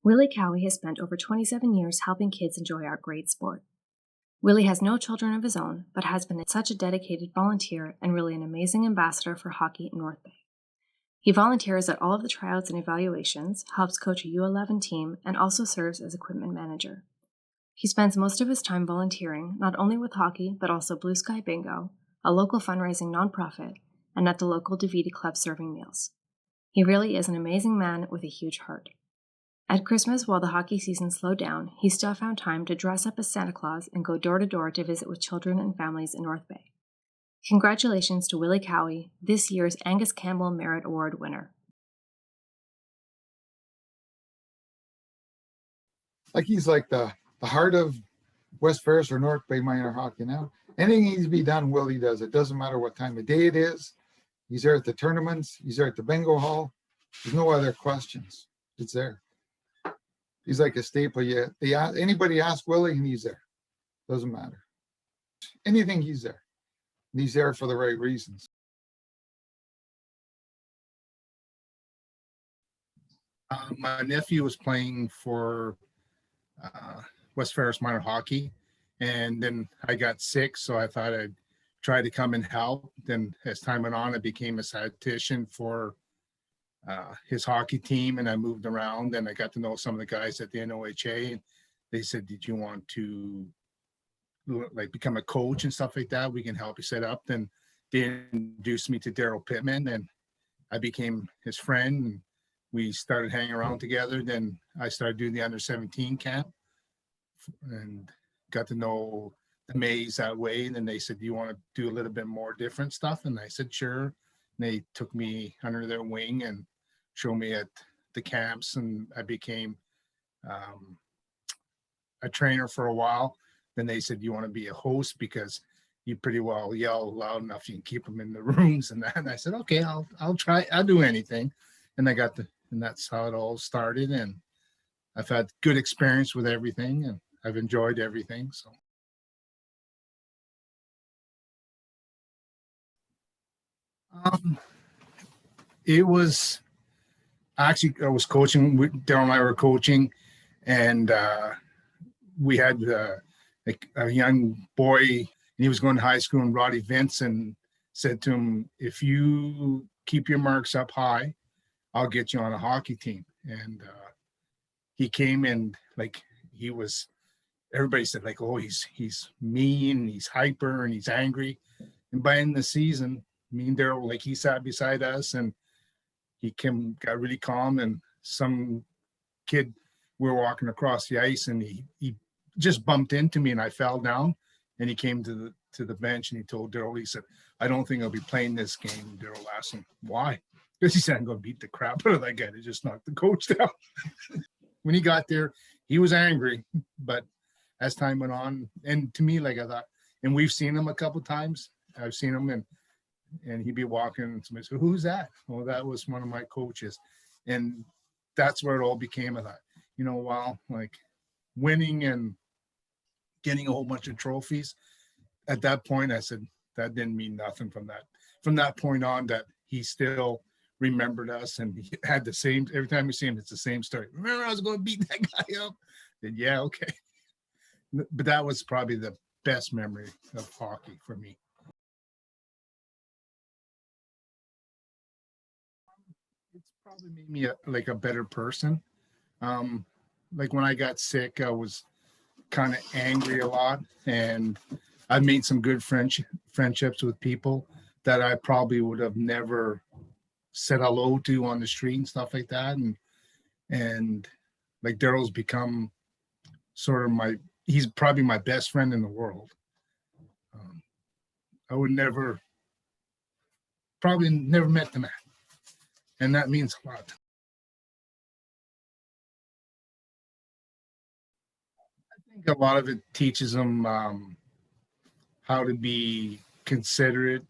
Willie Cowie has spent over 27 years helping kids enjoy our great sport. Willie has no children of his own, but has been such a dedicated volunteer and really an amazing ambassador for hockey in North Bay. He volunteers at all of the tryouts and evaluations, helps coach a U11 team, and also serves as equipment manager. He spends most of his time volunteering, not only with hockey, but also Blue Sky Bingo, a local fundraising nonprofit, and at the local Davidi Club serving meals. He really is an amazing man with a huge heart. At Christmas, while the hockey season slowed down, he still found time to dress up as Santa Claus and go door to door to visit with children and families in North Bay. Congratulations to Willie Cowie, this year's Angus Campbell Merit Award winner. Like he's like the heart of West Ferris or North Bay minor hockey now. Anything needs to be done, Willie does. It doesn't matter what time of day it is. He's there at the tournaments. He's there at the bingo hall. There's no other questions. It's there. He's like a staple. Yeah, anybody ask Willie and he's there. Doesn't matter. Anything, he's there. And he's there for the right reasons. My nephew was playing for West Ferris minor hockey, and then I got sick, so I thought I'd try to come and help. Then as time went on, I became a statistician for his hockey team, and I moved around, and I got to know some of the guys at the NOHA, and they said, did you want to like become a coach and stuff like that? We can help you set up. Then they introduced me to Daryl Pittman, and I became his friend, and we started hanging around together. Then I started doing the under-17 camp and got to know the Mays that way. And then they said, do you want to do a little bit more different stuff? And I said, sure. And they took me under their wing and showed me at the camps, and I became a trainer for a while. Then they said, you want to be a host because you pretty well yell loud enough, you can keep them in the rooms and that. And I said, okay, I'll try, I'll do anything. And and that's how it all started. And I've had good experience with everything, and I've enjoyed everything. So. It was actually, I was coaching, Daryl and I were coaching, and we had like a young boy, and he was going to high school, and Roddy Vincent said to him, if you keep your marks up high, I'll get you on a hockey team. And he came in, like, he was, everybody said like, oh, he's mean, he's hyper, and he's angry. And by the end of the season, me and Daryl, like, he sat beside us, and he got really calm. And some kid, we were walking across the ice, and he just bumped into me, and I fell down. And he came to the bench, and he told Daryl, he said, I don't think I'll be playing this game. Daryl asked him, why? Because he said, I'm going to beat the crap out of that guy to just knock the coach down. When he got there, he was angry, but as time went on, and to me, like, I thought, and we've seen him a couple times. I've seen him, and he'd be walking, and somebody said, who's that? Well, that was one of my coaches. And that's where it all became. I thought, wow, like, winning and getting a whole bunch of trophies. At that point, I said, that didn't mean nothing from that. From that point on, that he still remembered us, and he had the same, every time we see him, it's the same story. Remember, I was going to beat that guy up? I said, yeah, okay. But that was probably the best memory of hockey for me. It's probably made me a better person. Like, when I got sick, I was kind of angry a lot, and I made some good friendships with people that I probably would have never said hello to on the street and stuff like that. And like, Daryl's become sort of he's probably my best friend in the world. I would probably never met the man, and that means a lot. I think a lot of it teaches them how to be considerate.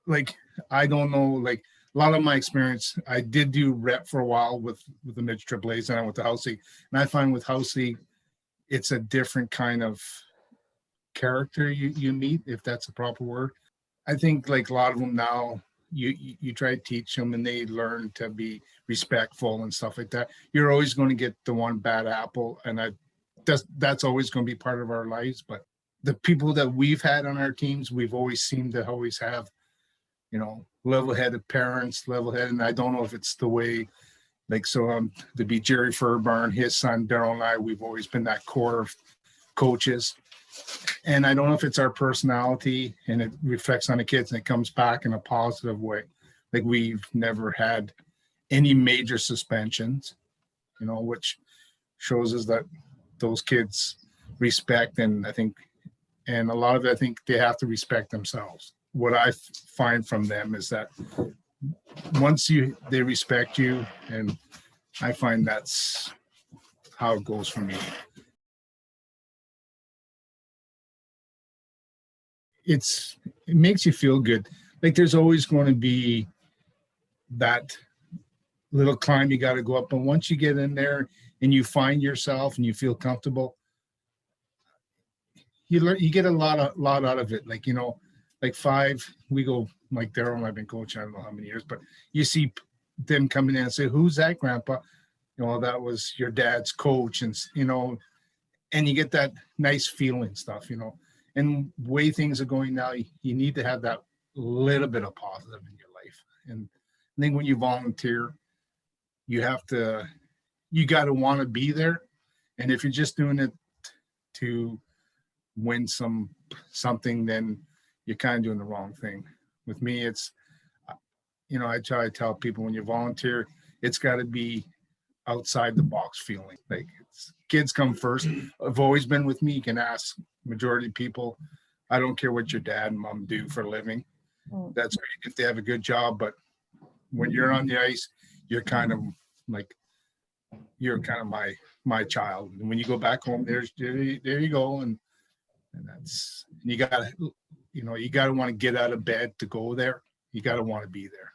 Like, I don't know, like, a lot of my experience, I did do rep for a while with the Midge AAAs, and I went to House League. And I find with House League, it's a different kind of character you meet, if that's a proper word. I think, like, a lot of them now you try to teach them and they learn to be respectful and stuff like that. You're always going to get the one bad apple, and that's always going to be part of our lives. But the people that we've had on our teams, we've always seemed to always have, level-headed parents, level-headed. And I don't know if it's the way, to be Jerry Furbarn, his son Daryl, and I, we've always been that core of coaches. And I don't know if it's our personality and it reflects on the kids and it comes back in a positive way. Like, we've never had any major suspensions, which shows us that those kids respect. And a lot of it, I think they have to respect themselves. What I find from them is that once they respect you, and I find that's how it goes for me. It makes you feel good. Like, there's always going to be that little climb you got to go up. But once you get in there and you find yourself and you feel comfortable, you get a lot out of it. Like 5, we go, like Daryl and I've been coaching, I don't know how many years, but you see them coming in and say, "Who's that, Grandpa?" That was your dad's coach. And, and you get that nice feeling stuff, and way things are going now, you need to have that little bit of positive in your life. And I think when you volunteer, you got to want to be there. And if you're just doing it to win something, then you're kind of doing the wrong thing. With me, it's, I try to tell people, when you volunteer, it's got to be outside the box feeling. Like, kids come first. I've always been with me. You can ask majority of people. I don't care what your dad and mom do for a living. That's great if they have a good job, but when you're on the ice, you're kind of my child. And when you go back home, there you go. And you gotta want to get out of bed to go there. You gotta want to be there.